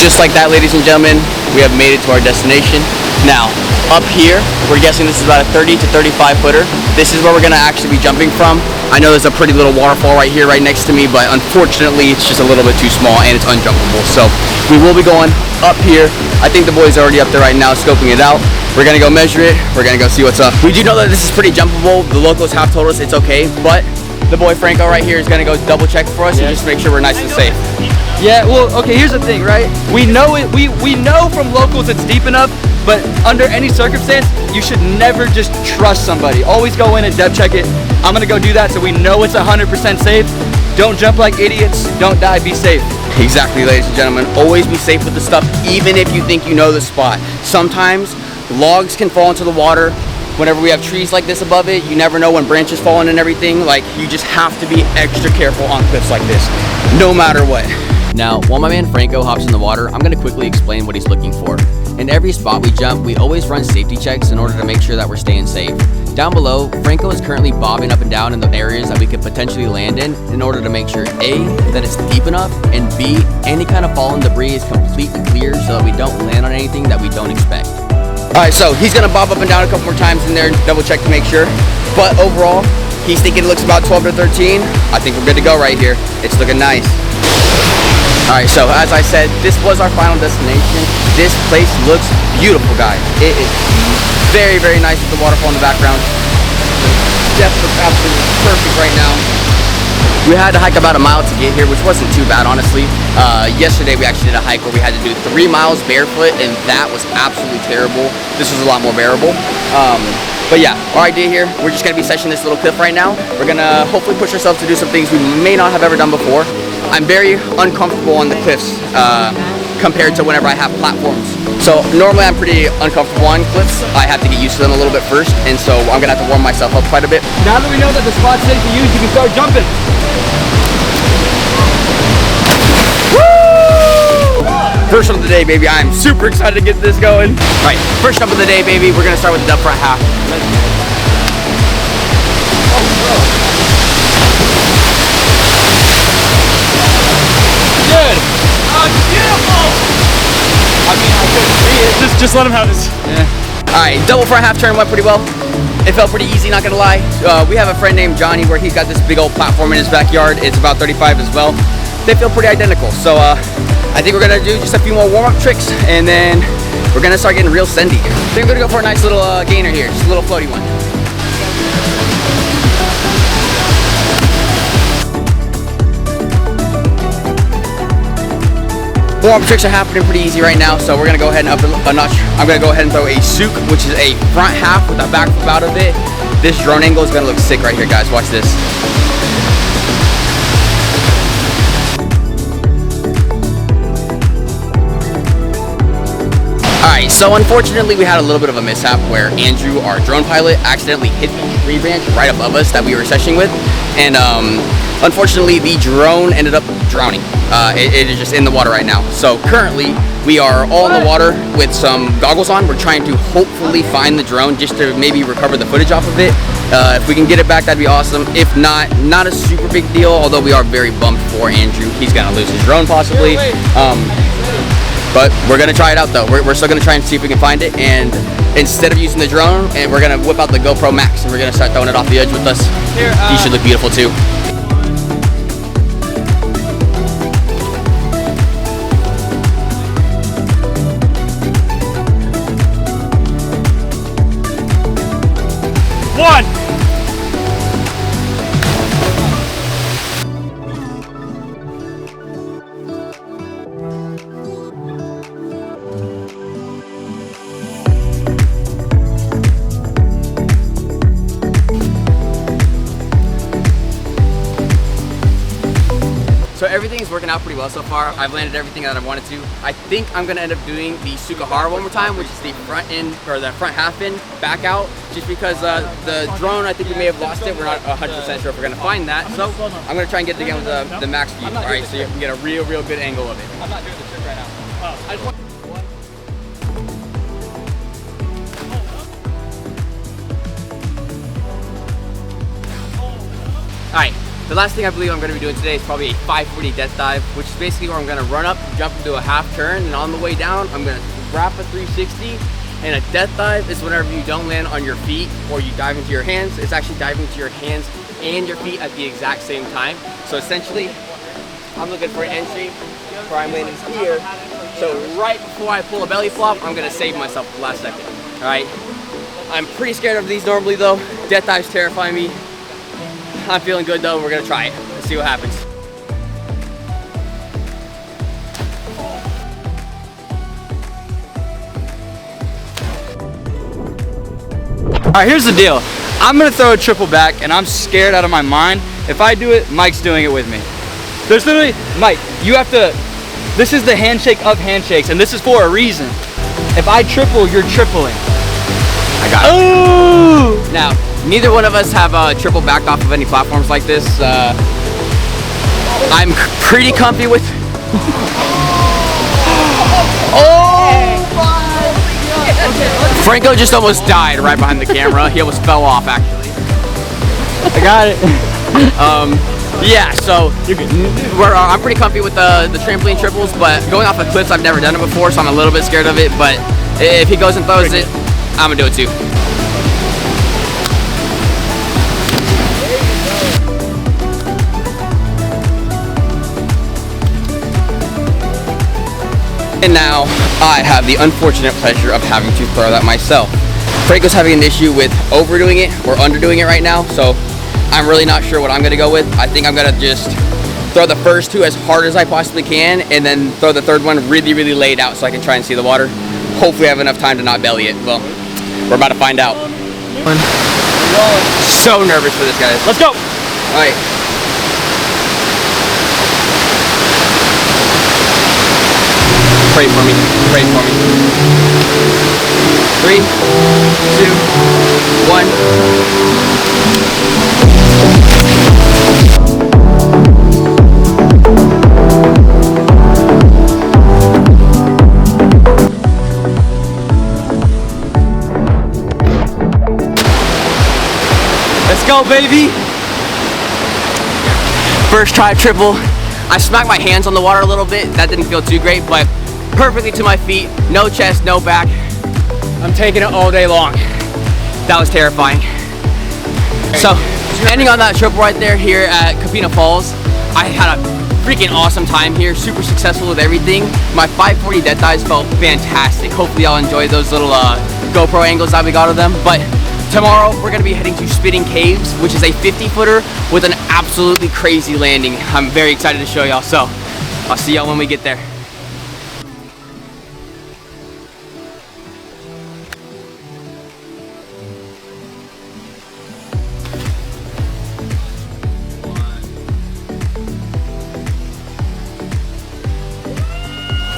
just like that, ladies and gentlemen, we have made it to our destination. Now, up here, we're guessing this is about a 30 to 35 footer. This is where we're gonna actually be jumping from. I know there's a pretty little waterfall right here, right next to me, but unfortunately, it's just a little bit too small and it's unjumpable. So we will be going up here. I think the boys are already up there right now, scoping it out. We're gonna go measure it. We're gonna go see what's up. We do know that this is pretty jumpable. The locals have told us it's okay, but the boy Franco right here is gonna go double check for us and just make sure we're nice and safe. Yeah, well, okay, here's the thing, right? We know it. We know from locals it's deep enough, but under any circumstance, you should never just trust somebody. Always go in and depth check it. I'm gonna go do that so we know it's 100% safe. Don't jump like idiots. Don't die. Be safe. Exactly, ladies and gentlemen. Always be safe with the stuff, even if you think you know the spot. Sometimes logs can fall into the water. Whenever we have trees like this above it, you never know when branches fall in and everything. Like, you just have to be extra careful on cliffs like this, no matter what. Now, while my man Franco hops in the water, I'm gonna quickly explain what he's looking for. In every spot we jump, we always run safety checks in order to make sure that we're staying safe. Down below, Franco is currently bobbing up and down in the areas that we could potentially land in order to make sure A, that it's deep enough, and B, any kind of fallen debris is completely clear so that we don't land on anything that we don't expect. Alright, so he's gonna bob up and down a couple more times in there and double check to make sure. But overall, he's thinking it looks about 12 to 13. I think we're good to go right here. It's looking nice. Alright, so as I said, this was our final destination. This place looks beautiful, guys. It is very, very nice with the waterfall in the background. The depth looks absolutely perfect right now. We had to hike about a mile to get here, which wasn't too bad, honestly. Yesterday we actually did a hike where we had to do 3 miles barefoot, and that was absolutely terrible. This was a lot more bearable. But yeah, our idea here, we're just gonna be seshing this little cliff right now. We're gonna hopefully push ourselves to do some things we may not have ever done before. I'm very uncomfortable on the cliffs compared to whenever I have platforms. So normally I'm pretty uncomfortable on cliffs. I have to get used to them a little bit first, and so I'm gonna have to warm myself up quite a bit. Now that we know that the spot's safe to use, you can start jumping. First jump of the day, baby. I'm super excited to get this going. All right, first jump of the day, baby. We're gonna start with the up front half. Good. Oh, beautiful. I mean, I couldn't see it. Just let him have his. Yeah. All right, double front half turn went pretty well. It felt pretty easy, not gonna lie. We have a friend named Johnny where he's got this big old platform in his backyard. It's about 35 as well. They feel pretty identical. So I think we're gonna do just a few more warm-up tricks, and then we're gonna start getting real sendy. I think we're gonna go for a nice little gainer here, just a little floaty one. Warm-up tricks are happening pretty easy right now, so we're gonna go ahead and up a notch. I'm gonna go ahead and throw a souk, which is a front half with a back flip out of it. This drone angle is gonna look sick right here, guys. Watch this. Alright, so unfortunately we had a little bit of a mishap where Andrew, our drone pilot, accidentally hit the tree branch right above us that we were seshing with, and unfortunately the drone ended up drowning. It is just in the water right now. So currently we are all in the water with some goggles on. We're trying to hopefully find the drone just to maybe recover the footage off of it. If we can get it back, that'd be awesome. If not, not a super big deal, although we are very bummed for Andrew. He's gonna lose his drone possibly. But we're gonna try it out though. We're still gonna try and see if we can find it, and instead of using the drone, and we're gonna whip out the GoPro Max and we're gonna start throwing it off the edge with us. Here, he should look beautiful too. One. So everything's working out pretty well so far. I've landed everything that I wanted to. I think I'm gonna end up doing the Sukahara one more time, which is the front end, or the front half in, back out, just because the drone, I think we may have lost it. We're not 100% sure if we're gonna find that. So I'm gonna try and get it again with the max view, all right? So you can get a real good angle of it. I'm not doing the trick right now. Oh, I just want. All right, The last thing I believe I'm going to be doing today is probably a 540 death dive, which is basically where I'm going to run up, jump into a half turn, and on the way down, I'm going to wrap a 360. And a death dive is whenever you don't land on your feet or you dive into your hands. It's actually diving to your hands and your feet at the exact same time. So essentially, I'm looking for an entry where I'm landing here. So right before I pull a belly flop, I'm going to save myself at the last second. All right. I'm pretty scared of these normally though. Death dives terrify me. I'm feeling good though. We're gonna try it. Let's see what happens. All right, here's the deal. I'm gonna throw a triple back and I'm scared out of my mind. If I do it, Mike's doing it with me. There's literally, Mike, you have to, this is the handshake of handshakes and this is for a reason. If I triple, you're tripling. I got it. Ooh! Now, neither one of us have triple backed off of any platforms like this. I'm pretty comfy with. Oh my God! Franco just almost died right behind the camera. He almost fell off actually. I got it. Yeah, so I'm pretty comfy with the trampoline triples, but going off of cliffs, I've never done it before, so I'm a little bit scared of it. But if he goes and throws it, I'm gonna do it too. And now I have the unfortunate pleasure of having to throw that myself. Franco's having an issue with overdoing it or underdoing it right now, so I'm really not sure what I'm gonna go with. I think I'm gonna just throw the first two as hard as I possibly can and then throw the third one really, really laid out so I can try and see the water. Hopefully I have enough time to not belly it. Well, we're about to find out. So nervous for this, guys. Let's go. All right. Pray for me. Pray for me. 3, 2, 1. Let's go, baby. First try triple. I smacked my hands on the water a little bit. That didn't feel too great, but perfectly to my feet. No chest, no back. I'm taking it all day long. That was terrifying. So, ending on that triple right there here at Kapena Falls, I had a freaking awesome time here. Super successful with everything. My 540 death dives felt fantastic. Hopefully y'all enjoyed those little GoPro angles that we got of them. But tomorrow we're gonna be heading to Spitting Caves, which is a 50-footer with an absolutely crazy landing. I'm very excited to show y'all. So I'll see y'all when we get there.